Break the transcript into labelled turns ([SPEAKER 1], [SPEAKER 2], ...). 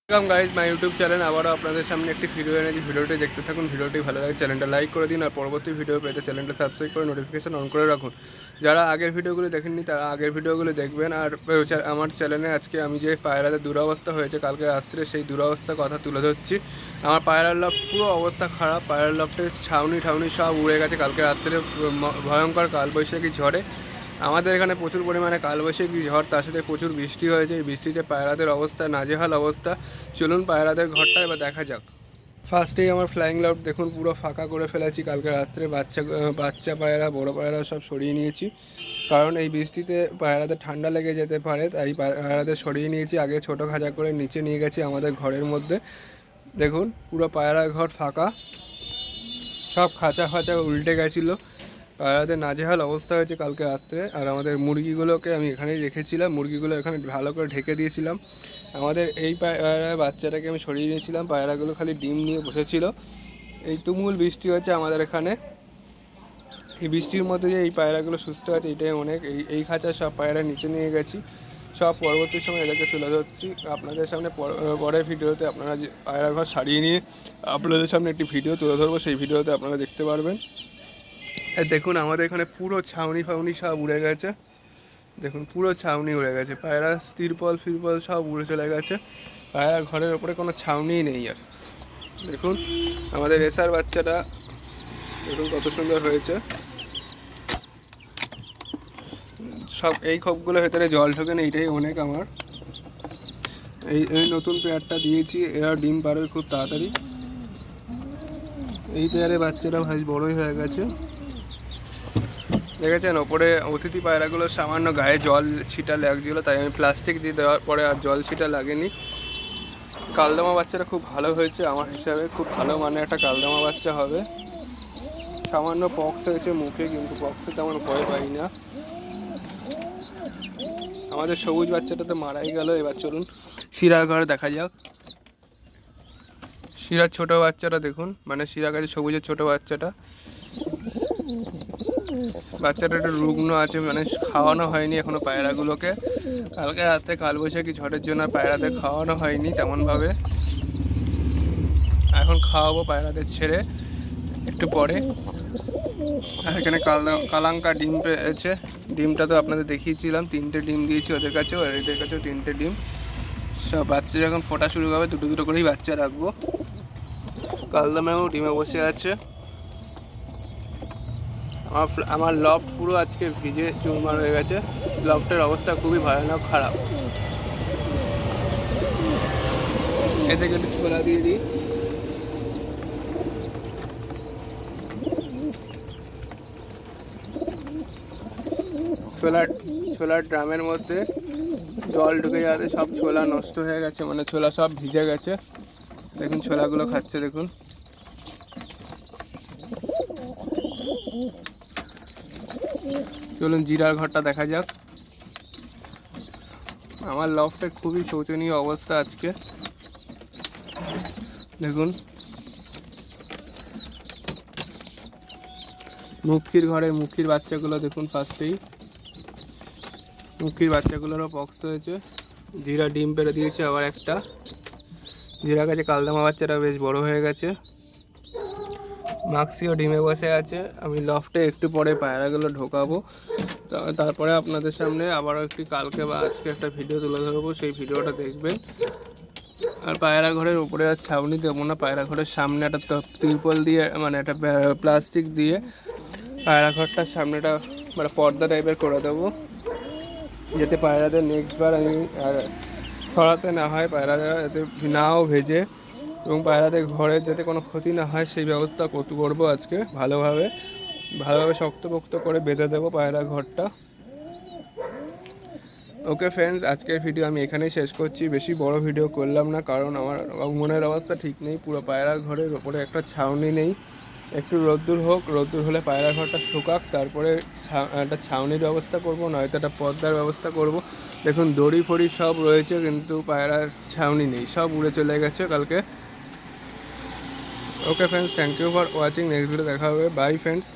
[SPEAKER 1] Welcome guys my YouTube channel. আবারও আপনাদের সামনে একটি ভিডিও এনেছি। ভিডিওটি দেখতে থাকুন। ভিডিওটি ভালো লাগে চ্যানেলটা লাইক করে দিন, আর পরবর্তী ভিডিও পেতে চ্যানেলটা সাবস্ক্রাইব করে নোটিফিকেশন অন করে রাখুন। যারা আগের ভিডিওগুলো দেখেননি তারা আগের ভিডিওগুলো দেখবেন। আর আমার চ্যানেলে আজকে আমি যে পায়রাদের দুরবস্থা হয়েছে কালকে রাত্রে, সেই দুরবস্থার কথা তুলে ধরছি। আমার পায়রার লফট পুরো অবস্থা খারাপ। পায়রার লফটের ছাউনি ঠাউনি সব উড়ে গেছে কালকে রাত্রে ভয়ঙ্কর কালবৈশাখী ঝড়ে। আমাদের এখানে প্রচুর পরিমাণে কালবৈশাখী ঝড়, তার সাথে প্রচুর বৃষ্টি হয়েছে। এই বৃষ্টিতে পায়রাদের অবস্থা নাজেহাল অবস্থা। চলুন পায়রাদের ঘরটা এবার দেখা যাক। ফার্স্টেই আমার ফ্লাইং লফট দেখুন পুরো ফাঁকা করে ফেলেছি। কালকে রাত্রে বাচ্চা পায়রা বড় পায়রা সব সরিয়ে নিয়েছি, কারণ এই বৃষ্টিতে পায়রাদের ঠান্ডা লেগে যেতে পারে, তাই পায়রাদের সরিয়ে নিয়েছি। আগে ছোটো খাঁচা করে নিচে নিয়ে গেছি আমাদের ঘরের মধ্যে। দেখুন পুরো পায়রা ঘর ফাঁকা, সব খাঁচা ফাঁচা উল্টে গেছিলো। পায়রাদের নাজেহাল অবস্থা হয়েছে কালকে রাত্রে। আর আমাদের মুরগিগুলোকে আমি এখানেই রেখেছিলাম, মুরগিগুলো এখানে ভালো করে ঢেকে দিয়েছিলাম। আমাদের এই পায়রা বাচ্চাটাকে আমি সরিয়ে নিয়েছিলাম, পায়রাগুলো খালি ডিম নিয়ে বসেছিল। এই তুমুল বৃষ্টি হচ্ছে আমাদের এখানে। এই বৃষ্টির মধ্যে যে এই পায়রাগুলো সুস্থ আছে এটাই অনেক। এই খাঁচার সব পায়রা নিচে নিয়ে গেছি, সব পরবর্তী সময় এদেরকে তুলে ধরছি আপনাদের সামনে। পরের ভিডিওতে আপনারা যে পায়রা ঘর সারিয়ে নিয়ে আপনাদের সামনে একটি ভিডিও তুলে ধরবো, সেই ভিডিওতে আপনারা দেখতে পারবেন। দেখুন আমাদের এখানে পুরো ছাউনি ফাউনি সব উড়ে গেছে। দেখুন পুরো ছাউনি উড়ে গেছে, পায়রা তিরপল ফিরপল সব উড়ে চলে গেছে। পায়রা ঘরের ওপরে কোনো ছাউনিই নেই আর। দেখুন আমাদের রেসার বাচ্চাটা দেখুন কত সুন্দর হয়েছে। সব এই খোপগুলোর ভেতরে জল ঢোকে না, এইটাই অনেক আমার। এই নতুন পেয়ারটা দিয়েছি, এরা ডিম পারে খুব তাড়াতাড়ি। এই পেয়ারে বাচ্চাটা ভাই বড়ই হয়ে গেছে। দেখেছেন ওপরে অতিথি পায়রাগুলো সামান্য গায়ে জল ছিটা লাগছিলো, তাই আমি প্লাস্টিক দিয়ে দেওয়ার পরে আর জল ছিটা লাগেনি। কালদমা বাচ্চাটা খুব ভালো হয়েছে আমার হিসাবে, খুব ভালো মানে একটা কালদমা বাচ্চা হবে। সামান্য পক্স হয়েছে মুখে, কিন্তু পক্সে তেমন ভয় পাই না। আমাদের সবুজ বাচ্চাটা তো মারাই গেল। এবার চলুন শিরার ঘরে দেখা যাক। শিরার ছোট বাচ্চাটা দেখুন, মানে শিরা কাছে সবুজের ছোট বাচ্চাটা একটু রুগ্ন আছে, মানে খাওয়ানো হয়নি এখনো পায়রাগুলোকে। কালকে রাত্রে কালবৈশাখী ঝড়ের জন্য পায়রাদের খাওয়ানো হয়নি তেমনভাবে। এখন খাওয়াবো পায়রাদের ছেড়ে একটু পরে। আর এখানে কালাঙ্কা ডিম পেয়েছে। ডিমটা তো আপনাদের দেখিয়েছিলাম, 3টে ডিম দিয়েছি ওদের কাছেও, আর এদের কাছেও 3টে ডিম। সব বাচ্চা যখন ফোটা শুরু হবে দুটো দুটো করেই বাচ্চা রাখবো। কালদমেও ডিমে বসে আছে। আমার লফট পুরো আজকে ভিজে চুরমার হয়ে গেছে। লফটের অবস্থা খুবই ভয়ানক খারাপ। এতে একটু ছোলা দিয়ে দিই। ছোলার ড্রামের মধ্যে জল ঢুকে যাতে সব ছোলা নষ্ট হয়ে গেছে, মানে ছোলা সব ভিজে গেছে। দেখুন ছোলাগুলো খাচ্ছে দেখুন। চলুন জিরার ঘরটা দেখা যাক। আমার লফটের খুবই শোচনীয় অবস্থা আজকে। দেখুন মুখির বাচ্চাগুলো দেখুন। ফার্স্টেই মুখির বাচ্চাগুলোরও পক্স হয়েছে। জিরা ডিম পেড়ে দিয়েছে আবার একটা। জিরা কাছে কালদমা বাচ্চাটা বেশ বড় হয়ে গেছে। মাক্সিও ডিমে বসে আছে। আমি লফটে একটু পরে পায়রাগুলো ঢোকাবো, তারপরে আপনাদের সামনে আবারও কালকে বা আজকে একটা ভিডিও তুলে ধরবো, সেই ভিডিওটা দেখবেন। আর পায়রা ঘরের উপরে আর ছাউনি দেবো না, পায়রা ঘরের সামনে একটা তিরপল দিয়ে, মানে একটা প্লাস্টিক দিয়ে পায়রা ঘরটার সামনেটা মানে পর্দা টাইপের করে দেবো, যাতে পায়রাদের নেক্সটবার আমি সরাতে না হয়, পায়রারা যাতে নাও ভেজে, এবং পায়রাদের ঘরের যাতে কোনো ক্ষতি না হয় সেই ব্যবস্থা করবো আজকে। ভালোভাবে শক্তপোক্ত করে বেঁধে দেবো পায়রা ঘরটা। ওকে ফ্রেন্ডস, আজকের ভিডিও আমি এখানেই শেষ করছি। বেশি বড় ভিডিও করলাম না, কারণ আমার মনের অবস্থা ঠিক নেই। পুরো পায়রা ঘরের ওপরে একটা ছাউনি নেই। একটু রোদ্দুর হোক, রোদ্দুর হলে পায়রা ঘরটা শুকাক, তারপরে একটা ছাউনির ব্যবস্থা করব, নয়তো একটা পর্দার ব্যবস্থা করব। দেখুন দড়ি ফড়ি সব রয়েছে, কিন্তু পায়রার ছাউনি নেই, সব উড়ে চলে গেছে কালকে। Okay friends, thank you for watching. Next video দেখা হবে। Bye friends.